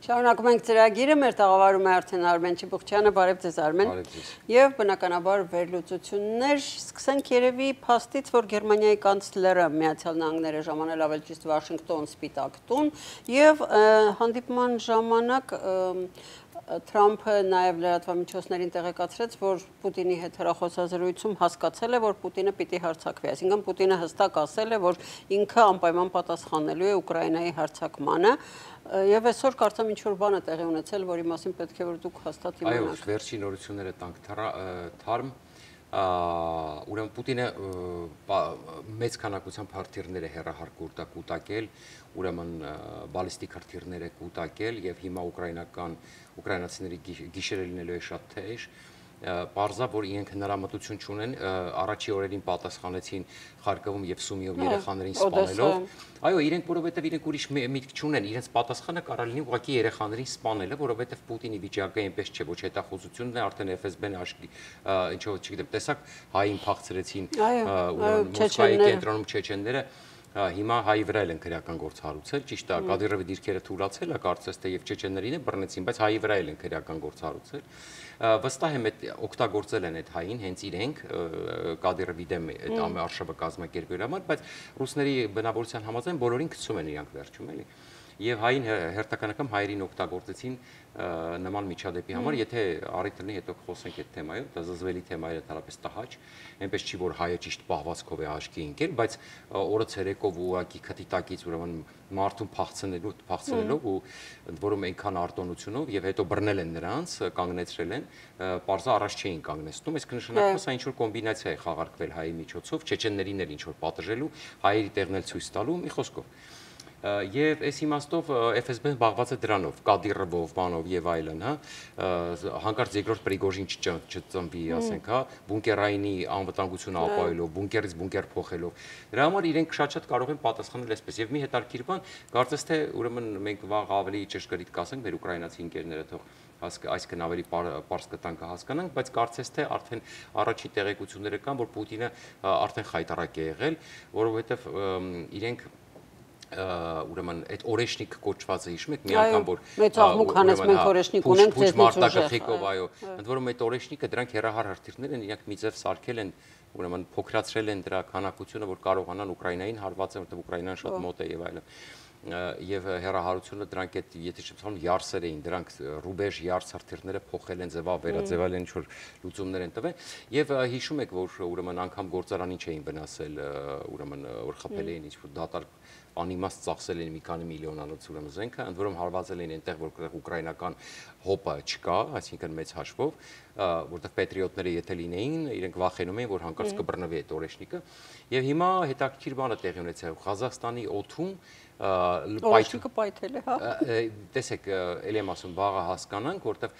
Շարունակում ենք ծրագիրը, մեր տաղավարում է արդեն Արմեն Չիբուխչյանը, բարև ձեզ Արմեն։ Եվ բնականաբար վերլուծություններ, սկսենք երևի փաստից, որ Գերմանիայի կանցլերը Միացյալ Նահանգները ժամանել ավելի ճիշտ Վաշինգտոն Սպիտակ տուն եւ հանդիպման ժամանակ Թրամփը նաև լրատվամիջոցներին տեղեկացրեց, որ Պուտինի հետ հեռախոսազրույցում հասկացել է, որ Պուտինը պիտի հարձակվի, այսինքն Պուտինը հստակ ասել է, որ ինքը անպայման պատասխանելու է Ուկրաինայի հարձակմանը, եւ այսօր կարծեմ ինչ-որ բան է տեղի ունեցել, որի մասին պետք է որ դուք հաստատ իմանաք։ Այո, վերջին նորությունները տանք թարմ, ուրեմն Պուտինը մեծ քանակությամբ հրթիռներ է հեռահար կուտակել, ուրեմն բալիստիկ հրթիռներ է կուտակել եւ հիմա ուկրաինացիների գիշերը լինելու է շատ թեժ, Պարզա, որ իրենք հնարամտություն չունեն, առաջի օրերին պատասխանեցին Խարկովում եւ Սումիով երեխաներին սպանելով։ Այո, իրենք որովհետեւ իրենք ուրիշ միտք չունեն, իրենց պատասխանը կարող լինի ուղղակի երեխաներին սպանելը, որովհետեւ Պուտինի վիճակը այնպես չէ, ոչ հետախուզությունն է, արդեն FSB-ն ինչով չգիտեմ, տեսակ հային փախցրեցին Մոսկվայի կենտրոնում չեչենները Հիմա հայի վրա են քրեական գործ հարուցել, ճիշտ է, Կադիրովի դիրքերը թուլացել է, կարծես թե եւ չեչեներին է բռնեցին, բայց հայի վրա են քրեական գործ հարուցել։ Վստահ եմ օգտագործել են այդ հային հենց իրենք Կադիրովի դեմ այդ արշավը կազմակերպելու համար, բայց ռուսների բնավորության համաձայն բոլորին գցում են իրանք վերջում էլի։ Եվ հային հերթական անգամ հայերին օգտագործեցին նման միջադեպի համար, եթե առիթ լինի հետո խոսենք այդ թեմայով, դա զզվելի թեմա է ընդհանրապես տհաճ, այնպես չի որ հայը ճիշտ պահվածքով է աչքի ընկել, բայց օրը ցերեկով ուղակի քթիտակից ուրեմն մարդուն փախցնելով ու ընդ որում այնքան արտոնությունով եւ հետո բռնել են նրանց, կանգնեցրել են, պարզա առաջ չէին կանգնեցնում, այս կնշանակում սա ինչ որ կոմբինացիա է խաղարկվել հայի միջոցով, չեչեններին էլ ինչ որ պատժելու, հայերի տեղն էլ ցույց տալու, մի խոսքով Եվ այս իմաստով FSB-ն զբաղված է դրանով, Կադիրովով, բանով եւ այլն, հա, հանկարծ երկրորդ Պրիգոժին չծնվի, ասենք, հա, բունկերայինի անվտանգությունը ապահովելով, բունկերից բունկեր փոխելով։ Դրա համար իրենք շատ կարող են պատասխանել այսպես եւ մի հետաքրքիր բան, կարծես թե ուրեմն մենք վաղ ավելի ճշգրիտ կասենք մեր ուկրաինացի ընկերները թող այսքան ավելի պարզ կտանք հասկանանք, բայց կարծես թե արդեն առաջին տեղեկությունները կան, որ Պուտինը արդեն խայտարակ է եղել, որովհետեւ իրենք ուրեմն այդ օրեշնիկ կոչվածը հիշում եք մի անգամ որ մեծ աղմուկ հանեց մենք օրեշնիկ ունենք ձեզնից ուժեղ այո ընդ որում այդ օրեշնիկը դրանք հեռահար հրթիռներ են իրանք մի ձև սարքել են ուրեմն փոքրացրել են դրա քանակությունը որ կարողանան Ուկրաինային հարվածել որտեղ Ուկրաինան շատ մոտ է եւ այլն եւ հեռահարությունը դրանք այդ եթե չեմ յարսեր էին դրանք ռուբեժ յարս հրթիռները փոխել են վերաձևել են ինչ որ լուծումներ են տվել եւ հիշում եք որ ուրեմն անգամ գործարանին չէին վնասել ուրեմն որ խփել էին ինչ որ դատարկ անիմաստ ծախսել են մի քանի միլիոնանոց ուրեմն զենքը, ընդ որում հարվածել են այնտեղ, որ ուկրաինական հոպը չկա, այսինքն մեծ հաշվով, որտեղ պետրիոտները եթե լինեին, իրենք վախենում էին, որ հանկարծ կբռնվի այդ օրեշնիկը, եւ հիմա հետաքրքիր բանը տեղի ունեցավ Ղազախստանի օդում օրեշնիկը պայթել է, հա։ Տեսեք, ելի եմ ասում, վաղը հասկանանք, որտեղ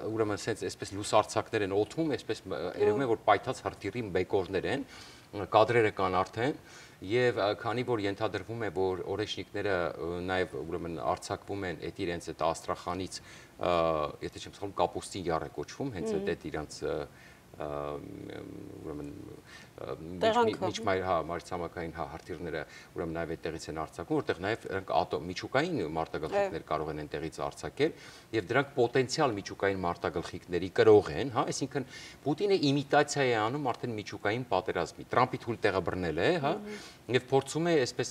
ուրեմն sense այսպես լուսարձակներ են օդում, այսպես երևում է, որ պայթած հրթիռի բեկորներ են, կադրերը կան արդեն Եվ քանի որ ենթադրվում է, որ օրեշնիկները նաև ուրեմն արձակվում են այդ իրենց այդ Աստրախանից, եթե չեմ սխալվում, Կապուստին յար է կոչվում, հենց այդ իրենց ուրեմն մայրցամաքային հրթիռները ուրեմն նաև այդտեղից են արձակվում, որտեղ նաև միջուկային մարտագլխիկներ կարող են այնտեղից արձակել եւ դրանք պոտենցիալ միջուկային մարտագլխիկների կրող են, հա, այսինքն Պուտինը իմիտացիա է անում արդեն միջուկային պատերազմի։ Տրամփի թույլ տեղը բռնել է, հա, եւ փորձում է այսպես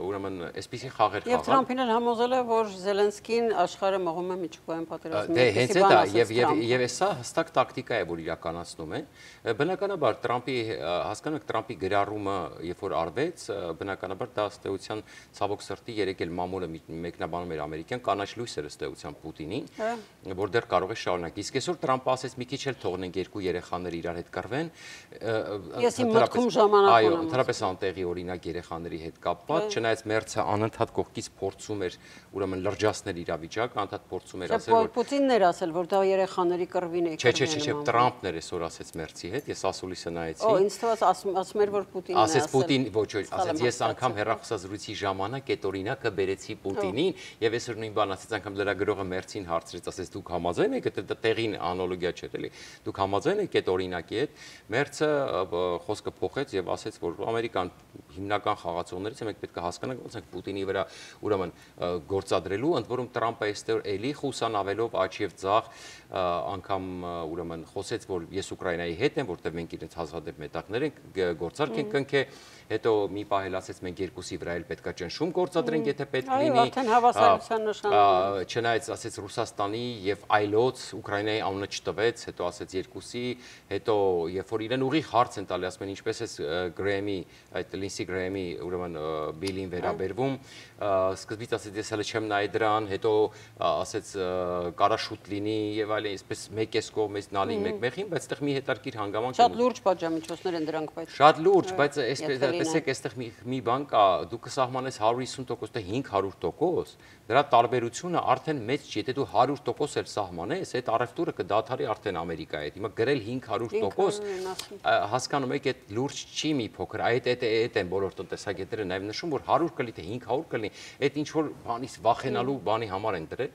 ուրեմն այսպիսի խաղեր խաղալ։ Եվ Տրամփին էլ համոզել է, որ Զելենսկին աշխարհը մղում է միջուկային պատերազմի։ Դե հենց դա եւ սա հստակ տակտիկա է, որ իրականացնում են։ Բնականաբար Տրամփի հասկանանք Տրամփի գրառումը, երբ որ արվեց, բնականաբար դա ըստեյության ցավոք սրտի երեք էլ մամուլը մեկնաբանում էր ամերիկյան կանաչ լույս էր ըստեյության Պուտինին, որ դեռ կարող է շարունակել։ Իսկ այսօր Տրամփը ասեց՝ մի քիչ էլ թողնենք երկու երեխաներ իրար հետ կռվեն։ Ես իմ մտքում ժամանակ ունեմ։ Այո, ընդհանրապես անտեղի օրինակ երեխաների հետ կապված, չնայած Մերցը անընդհատ կողքից փորձում էր ուրեմն լրջացնել իրավիճակը, անընդհատ փորձում էր ասել, որ Պուտինն էր ասել, որ դա երեխաների կռվին է։ Չէ, Տրամփն էր այսօր ասեց Մերցի հետ, ես ասուլիսը նայեցի։ Օ, ինձ ասում էր, որ Պուտինն է ասել։ Ասեց Պուտին, ոչ, ասեց ես անգամ հեռախոսազրույցի ժամանակ այդ օրինակը բերեցի Պուտինին եւ այսօր նույն բան ասեց անգամ լրագրողը Մերցին հարցրեց, ասեց դուք համաձայն եք, դա տեղին անալոգիա չէ, էլի։ Դուք համաձայն եք այդ օրինակի հետ։ Մերցը խոսքը փոխեց եւ ասեց, որ Ամերիկան հիմնական խաղացողներից է, մենք պետք է հասկանանք, ոնց ենք Պուտինի վրա ուրեմն գործադրելու, ընդ որում Տրամպը այստեղ էլի խուսանավելով աճ եւ ձախ անգամ ուրեմն խոսեց, որ ես Ուկրաինայի հետ եմ, որտեղ մենք իրենց հազվադեպ մետակներ ենք գործարք ենք կնքե, հետո մի պահ էլ ասեց մենք երկուսի վրա էլ պետքա ճնշում գործադրենք, եթե պետք լինի։ Այո, արդեն հավասարության նշան։ Չնայած ասեց Ռուսաստանի եւ այլոց Ուկրաինայի անունը չտվեց, հետո ասեց երկուսի, հետո երբ որ իրեն ուղիղ հարց են տալի, ասում են ինչպես է Գրեմի, այդ Լինսի Գրեմի ուրեմն բիլին վերաբերվում, սկզբից ասեց ես հələ չեմ նայ դրան, հետո ասեց կարա շուտ լինի եւ այլն, այսպես մեկ էս կողմից նալի մեկ մեղին, բայց այդտեղ մի հետարքիր հանգամանք Շատ լուրջ պատժամիջոցներ են դրանք, բայց շատ լուրջ, բայց այսպես տեսեք, այստեղ մի բան կա, դու կսահմանես 150%, թե 500%, դրա տարբերությունը արդեն մեծ չի, եթե դու 100% էլ սահմանես, այդ առևտուրը կդադարի արդեն Ամերիկայի հետ։ Հիմա գրել 500%, հասկանում եք, այդ լուրջ չի մի փոքր, այդ են բոլոր տնտեսագետները նաև նշում, որ 100 կլինի, թե 500 կլինի, այդ ինչ որ բանից վախենալու բանի համար են դրել։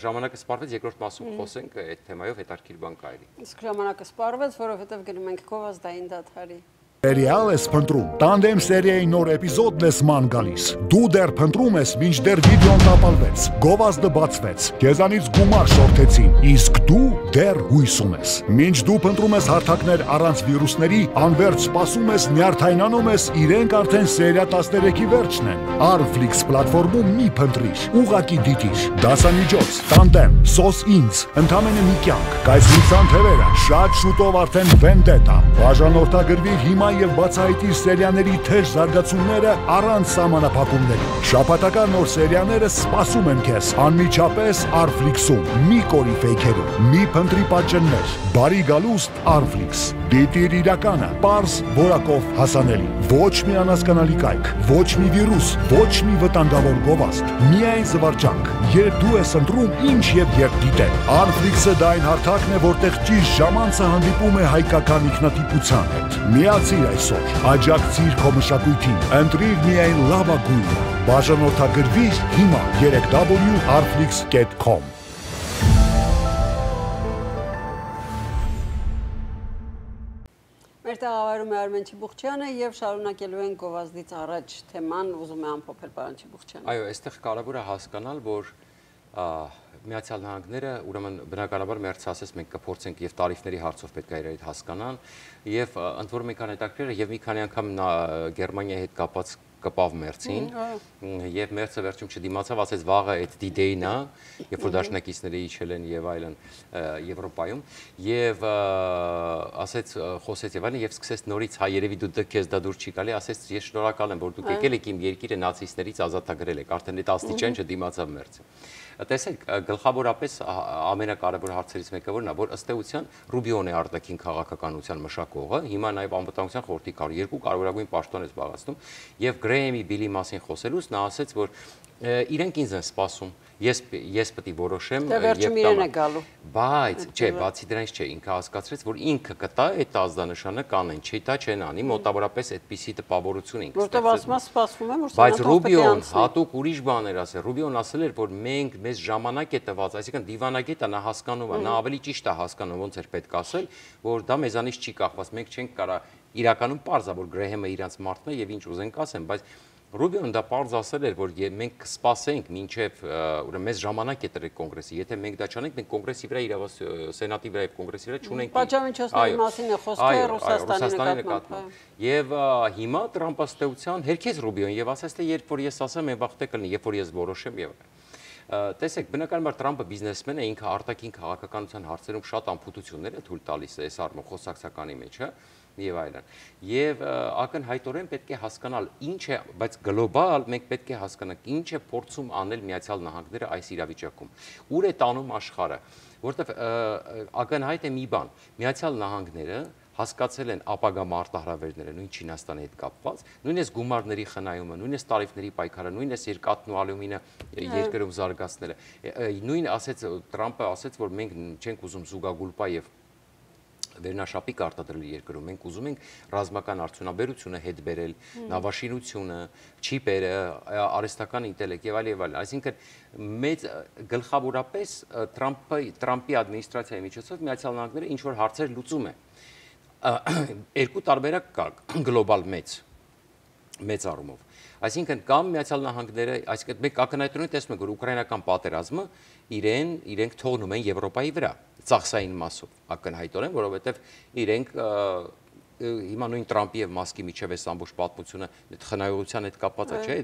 Ժամանակը սպառվեց, երկրորդ մասում խոսենք այդ թեմայով, հետարքիր բան կա էլի։ Իսկ ժամանակը սպառվեց, որովհետև գնում ենք գովազդային դադարի։ Սերիալ ես փնտրում, տանդեմ սերիայի նոր էպիզոդն ես ման գալիս։ Դու դեռ փնտրում ես, մինչդեռ վիդեոն տապալվեց, գովազդը բացվեց, քեզանից գումար շորթեցին, իսկ դու դեռ հույսում ես։ Մինչ դու փնտրում ես հարթակներ առանց վիրուսների, անվերջ սպասում ես, նյարդայնանում ես, իրենք արդեն սերիա 13-ի վերջն են։ Arflix պլատֆորմում մի փնտրիր, ուղակի դիտիր, դասամիջոց, տանդեմ, սոս ինձ, ընդամենը մի կյանք, կայսրության թևերը, շատ շուտով արդեն Vendetta, բաժանորդագրվիր հիմա եւ բացահայտիր սերիաների թեժ զարգացումները առանց սահմանափակումների։ Շաբաթական նոր սերիաները սպասում են քեզ անմիջապես Arflix-ում, մի կորի ֆեյքերում, մի փնտրի պատճեններ, բարի գալուստ Arflix։ Դիտիր իրականը, պարզ որակով հասանելի, ոչ մի անհասկանալի կայք, ոչ մի վիրուս, ոչ մի վտանգավոր գովազդ, միայն զվարճանք, երբ դու ես ընտրում ինչ եւ երբ դիտել։ Arflix-ը դա այն հարթակն է, որտեղ ճիշտ ժամանցը հանդիպում է հայկական ինքնատիպության հետ։ Միացիր այսօր, աջակցիր քո մշակույթին, ընտրիր միայն լավագույնը, բաժանորդագրվիր հիմա 3w.arflix.com։ Մեր տաղավարում է Արմեն Չիբուխչյանը եւ շարունակելու են գովազդից առաջ թեման, ուզում է ամփոփել պարոն Չիբուխչյանը։ Այո, այստեղ կարևոր է հասկանալ, որ Միացյալ Նահանգները ուրեմն բնականաբար մերձ ասես մենք կփորձենք եւ տարիֆների հարցով պետք է իրարից հասկանան եւ ընդ որում եկան հետաքրքրը եւ մի քանի անգամ Գերմանիայի հետ կապած կպավ մերձին եւ մերձը վերջում չդիմացավ, ասեց վաղը այդ D-Day-ն է, երբ որ դաշնակիցները իջել են եւ այլն Եվրոպայում եւ ասեց խոսեց եւ այլն եւ սկսեց նորից հա երևի դու քեզ դա դուր չի գալի, ասեց ես շնորհակալ եմ որ դուք եկել եք իմ երկիրը նացիստներից ազատագրել եք, արդեն այդ աստիճան չդիմացավ մերձը։ Տեսեք, գլխավորապես ամենակարևոր հարցերից մեկը որն է, որ ըստ էության Ռուբիոն է արտաքին քաղաքականության մշակողը, հիմա նաև անվտանգության խորհրդի երկու կարևորագույն պաշտոն է զբաղեցնում եւ Գրեյեմի բիլի մասին խոսելուց նա ասեց, որ իրենք ինձ են սպասում, ես պետք է որոշեմ եւ իրեն է գալու։ Բայց չէ, բացի դրանից չէ, ինքը հասկացրեց, որ ինքը կտա այդ ազդանշանը կանեն, չի տա չեն անի, մոտավորապես այդպիսի տպավորություն ինքը որտեղ ասում սպասվում եմ, որ բայց Ռուբիոն հատուկ ուրիշ բան էր ասել, Ռուբիոն ասել էր, որ մենք մեզ ժամանակ է տված, այսինքն դիվանագետը նա հասկանում է, նա ավելի ճիշտ է հասկանում, ոնց էր պետք ասել, որ դա մեզանից չի կախված, մենք չենք կարա իրականում պարզ է, որ Գրեհեմը իրանց մարդն է եւ ինչ ուզենք ասեն, բայց Ռուբիոն դա պարզ ասել էր, որ մենք կսպասենք մինչև ուրեմն մեզ ժամանակ է տրել կոնգրեսի, եթե մենք դա չանենք, մենք կոնգրեսի վրա սենատի վրա եւ կոնգրեսի վրա չունենք։ Պատժամիջոցների մասին է խոսքը Ռուսաստանի նկատմամբ։ Եվ հիմա Տրամպը ստեյության հերքեց Ռուբիոն եւ ասաց թե երբ որ ես ասեմ, այն վաղ թե կլինի, երբ որ ես որոշեմ եւ տեսեք, բնականաբար Տրամպը բիզնեսմեն է, ինքը արտաքին քաղաքականության հարցերում շատ ամփոփություններ է թույլ տալիս այս առումով խոսակցականի մեջ, եւ այլն։ Եվ ակնհայտորեն պետք է հասկանալ ինչ է, բայց գլոբալ մենք պետք է հասկանանք ինչ է փորձում անել Միացյալ Նահանգները այս իրավիճակում։ Ուր է տանում աշխարհը, որտեղ ակնհայտ է մի բան, Միացյալ Նահանգները հասկացել են ապագա մարտահրավերները նույն Չինաստանի հետ կապված, նույնիսկ գումարների խնայումը, նույնիսկ տարիֆների պայքարը, նույնիսկ երկաթն ու ալյումինը երկրում զարգացնելը։ Նույն ասեց Տրամպը ասեց, որ մենք չենք ուզում զուգագուլպա եւ վերնաշապիկ արտադրել երկրում, մենք ուզում ենք ռազմական արդյունաբերությունը հետ բերել, նավաշինությունը, չիպերը, արհեստական ինտելեկտ եւ այլն։ Այսինքն մեծ գլխավորապես Թրամփի ադմինիստրացիայի միջոցով Միացյալ Նահանգները ինչ որ հարցեր լուծում է։ Երկու տարբերակ կա գլոբալ մեծ առումով։ Այսինքն կամ Միացյալ Նահանգները, այսինքն մենք ակնհայտորեն տեսնում ենք, որ ուկրաինական պատերազմը իրենք թողնում են Եվրոպայի վրա, ծախսային մասով ակնհայտորեն, որովհետև իրենք հիմա նույն Տրամփի եւ Մասկի միջև այս ամբողջ պատմությունը խնայողության հետ կապված է, չէ՞,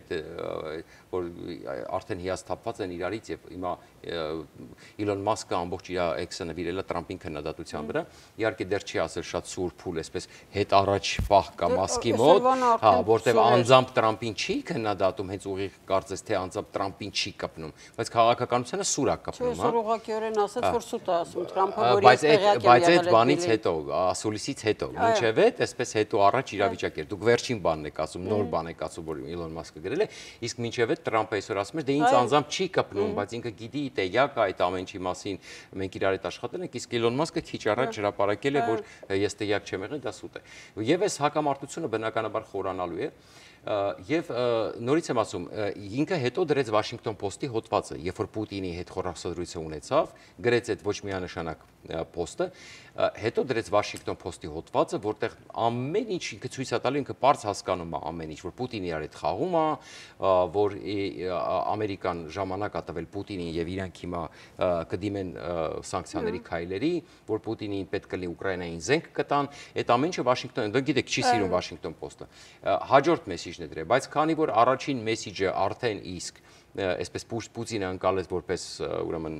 որ արդեն հիասթափված են իրարից եւ հիմա Իլոն Մասկը ամբողջ իր էքսը նվիրել է Տրամփին քննադատության վրա։ Իհարկե դեռ չի ասել շատ սուր փուլ, այսպես հետ առաջ պահ կա Մասկի մոտ, հա, որտեղ անձամբ Տրամփին չի քննադատում, հենց ուղիղ կարծես թե անձամբ Տրամփին չի կապնում, բայց քաղաքականությունը սուր է կապնում, հա։ Ուղղակիորեն ասաց, որ սուտ է ասում Տրամփը, որ բայց այդ բանից հետո, ասուլիսից հետո, մինչև այսպես հետո առաջ իրավիճակ էր։ Դուք վերջին բանն եք ասում, նոր բան եք ասում, որ Իլոն Մասկը գրել է, իսկ մինչև այդ Տրամփը այսօր ասում էր, դե ինձ անձամբ չի կապնում, բայց ինքը գիտի տեղյակ է այդ ամեն ինչի մասին, մենք իրար հետ աշխատել ենք, իսկ Իլոն Մասկը քիչ առաջ հրապարակել է, որ ես տեղյակ չեմ եղել, դա սուտ է։ Եվ այս հակամարտությունը բնականաբար խորանալու է։ Եվ նորից եմ ասում, ինքը հետո դրեց Վաշինգտոն Պոստի հոդվածը, երբ որ Պուտինի հետ խորհրդատվություն ունեցավ, գրեց այդ ոչ միանշանակ պոստը, հետո դրեց Վաշինգտոն Պոստի հոդվածը, որտեղ ամեն ինչ ինքը ցույց է տալու, ինքը բարձ հասկանում է ամեն ինչ, որ Պուտինը իր հետ խաղում է, որ Ամերիկան ժամանակ է տվել Պուտինին եւ իրանք հիմա կդիմեն սանկցիաների քայլերի, որ Պուտինին պետք է Ուկրաինային զենք կտան, այդ ամեն ինչը Վաշինգտոն, դուք գիտեք, չի սիրում Վաշինգտոն Պոստը։ Հաջորդ մեսիջն է դրել, բայց քանի որ առաջին մեսիջը արդեն իսկ այսպես Պուտինը անցալեց որպես ուրեմն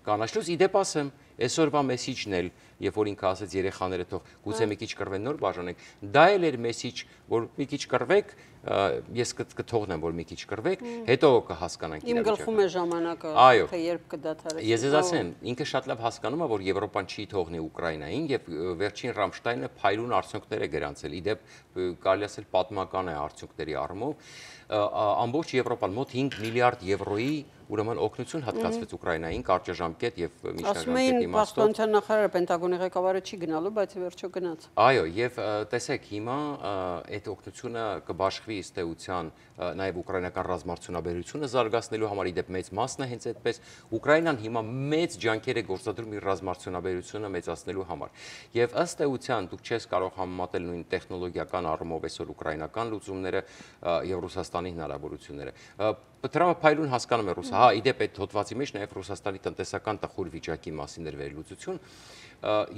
կանաչ լույս, իդեպ ասեմ, այսօրվա մեսիջն էլ, երբ որ ինքը ասեց երեխաները թող գուցե մի քիչ կռվեն նոր բաժանենք, դա էլ էր մեսիջ, որ մի քիչ կռվեք, ես կթողնեմ, որ մի քիչ կռվեք, հետո կհասկանանք իրավիճակը։ Իմ գլխում է ժամանակը, թե երբ կդադարեցնի։ Ես ձեզ ասեմ, ինքը շատ լավ հասկանում է, որ Եվրոպան չի թողնի Ուկրաինային եւ վերջին Ռամշտայնը փայլուն արդյունքներ է գրանցել։ Իդեպ կարելի ասել պատմական է արդյունքների առումով։ Ամբողջ Եվրոպան մոտ 5 միլիարդ եվրոյի ուրեմն օգնություն հատկացվեց Ուկրաինային կարճաժամկետ եւ միջնագամկետ իմաստով։ Պաշտպանության նախարարը Պենտագոնի ղեկավարը չի գնալու, բայց վերջո գնաց։ Այո, եւ տեսեք, հիմա այդ օգնությունը կբաշխվի ըստ էության նաեւ ուկրաինական ռազմարտունաբերությունը զարգացնելու համար, իդեպ մեծ մասն է հենց այդպես։ Ուկրաինան հիմա մեծ ջանքեր է գործադրում իր ռազմարտունաբերությունը մեծացնելու համար։ Եվ ըստ էության դուք չես կարող համեմատել նույն տեխնոլոգիական առումով այսօր ուկրաինական լուծումները եւ Ռուսաստանի հնարավորությունները։ Տրամփը փայլուն հասկանում է հա, իդեպ այդ հոդվածի մեջ նաև Ռուսաստանի տնտեսական տխուր վիճակի մասին էր վերլուծություն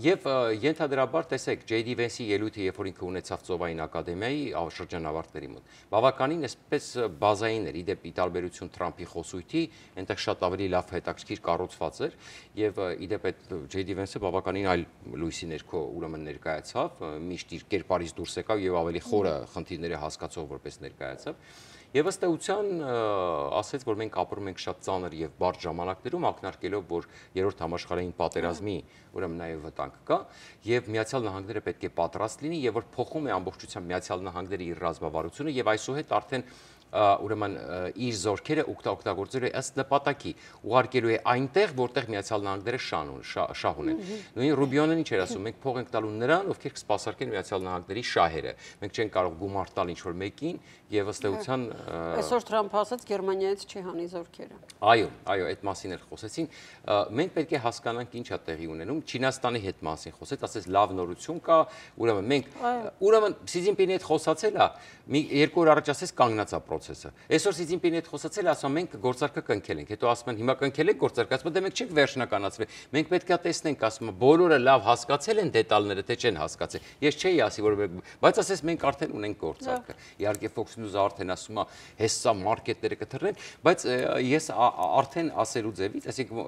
եւ ենթադրաբար տեսեք J.D. Vance-ի ելույթը, երբ որ ինքը ունեցավ Ծովային ակադեմիայի շրջանավարտների մոտ, բավականին այսպես բազային էր, իդեպ ի տարբերություն Տրամփի խոսույթի, այնտեղ շատ ավելի լավ հետաքրքիր կառուցված էր եւ իդեպ այդ J.D. Vance-ը բավականին այլ լույսի ներքո ուրեմն ներկայացավ, միշտ իր կերպարից դուրս եկավ եւ ավելի խորը խնդիրները հասկացող որպես ներկայացավ։ Եվ ըստ էության ասեց, որ մենք ապրում ենք շատ ծանր եւ բարդ ժամանակներում, ակնարկելով, որ երրորդ համաշխարհային պատերազմի ուրեմն նաեւ վտանգ կա եւ Միացյալ Նահանգները պետք է պատրաստ լինի եւ որ փոխում է ամբողջությամբ Միացյալ Նահանգները իր ռազմավարությունը եւ այսուհետ արդեն ուրեմն իր զորքերը օգտագործելու է ըստ նպատակի, ուղարկելու է այնտեղ, որտեղ Միացյալ Նահանգները շահ ունեն։ Նույն Ռուբիոնն ինչ էր ասում, մենք փող ենք տալու նրան, ովքեր կսպասարկեն Միացյալ Նահանգների շահերը։ Մենք չենք կարող գումար տալ ինչ-որ մեկին եւ ըստ էության այսօր Թրամփը ասաց Գերմանիայից չի հանի զորքերը։ Այո, այդ մասին էլ խոսեցին։ Մենք պետք է հասկանանք ինչ է տեղի ունենում։ Չինաստանի հետ մասին խոսեց, ասեց լավ նորություն կա, ուրեմն մենք ուրեմն Սի Ցզինպինի հետ խոսացել է, մի 2 օր առաջ ասեց կանգնած է process-ը։ Այսօր Սի Ցզինպինի հետ խոսացել է, ասում մենք գործարքը կնքել ենք, հետո ասում են հիմա կնքել եք գործարքը, ասում դե մենք չենք վերջնականացրել։ Մենք պետք է տեսնենք, ասում բոլորը լավ հասկացել են դետալները, թե չեն հասկացել։ Ես չէի ասի, որ բայց ասես մենք արդեն ունենք գործարքը։ Իհարկե Fox News-ը արդեն ասում է, հեսա մարքետները կթռնեն, բայց ես արդեն ասելու ձևից, այսինքն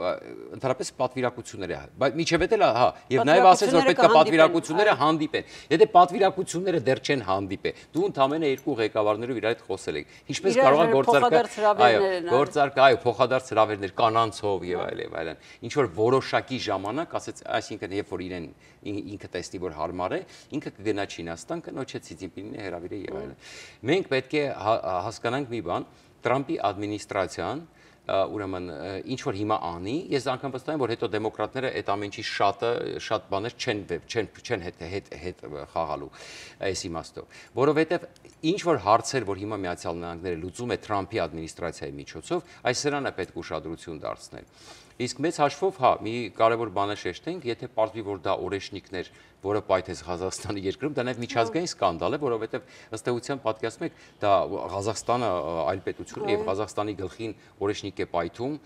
ընդհանրապես պատվիրակություններ է, բայց միջև էլ հա, եւ նաեւ ասես որ պետք է պատվիրակությունները հանդիպեն։ Եթե պատվիրակությունները դեռ չեն հանդիպել, դու ընդամենը երկու ղեկավարներով իր հետ խոսել եք։ Ինչպես կարող է գործարքը, այո, փոխադարձ հրավերներ կանանցով եւ այլն։ Ինչ որ որոշակի ժամանակ, ասեց, այսինքն երբ որ իրեն ինքը տեսնի որ հարմար է, ինքը կգնա Չինաստան, կնոջ հետ Սի Ցզինպինին հրավիրի եւ այլն։ Մենք պետք է հասկանանք մի բան, Տրամփի ադմինիստրացիան ուրեմն ինչ որ հիմա անի, ես անգամ վստահ եմ, որ հետո դեմոկրատները այդ ամենի շատ բաներ չեն հետ խաղալու այս իմաստով, որովհետև ինչ որ հարցեր, որ հիմա Միացյալ Նահանգները լուծում է Թրամփի ադմինիստրացիայի միջոցով, այս սրանը պետք ուշադրություն դարձնել։ Իսկ մեծ հաշվով, հա, մի կարևոր բան է շեշտենք, եթե պարզվի, որ դա օրեշնիկներ, որը պայթեց Ղազախստանի երկրում, դա նաև միջազգային սկանդալ է, որովհետև ըստ էության պատկերացնում եք, դա Ղազախստանը այլ պետություն է եւ Ղազախստանի գլխին օրեշնիկ է պայթում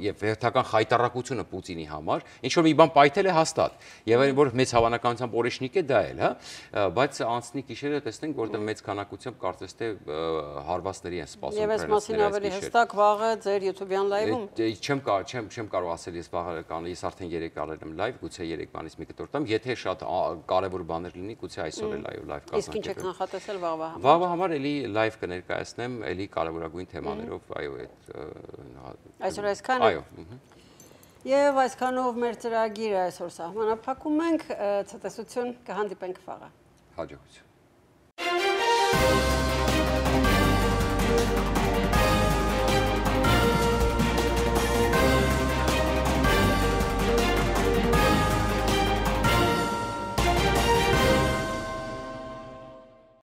եւ հերթական խայտարակությունը Պուտինի համար, ինչ որ մի բան պայթել է հաստատ։ Եվ այն որ մեծ հավանականությամբ օրեշնիկ է, դա էլ, հա, բայց անցնի գիշերը տեսնենք, որտեղ մեծ քանակությամբ կարծես թե հարվածների են սպասում։ Եվ այս մասին ավելի հստակ վաղը ձեր YouTube-յան լայվում։ Չեմ կարող ասել, ես վաղը ես արդեն 3 արել եմ լայվ, գուցե 3 բանից մի կտոր տամ, եթե շատ կարևոր բաներ լինի, գուցե այսօր էլ լայվ կազմակերպեմ։ Իսկ ինչ եք նախատեսել վաղվա համար։ Վաղվա համար էլի լայվ կներկայացնեմ, էլի կարևորագույն թեմաներով, այո, այդ այսօր այսքանը։ Այո։ Եվ այսքանով մեր ծրագիրը այսօր սահմանափակում ենք, ցտեսություն, կհանդիպենք վաղը։ Հաջողություն։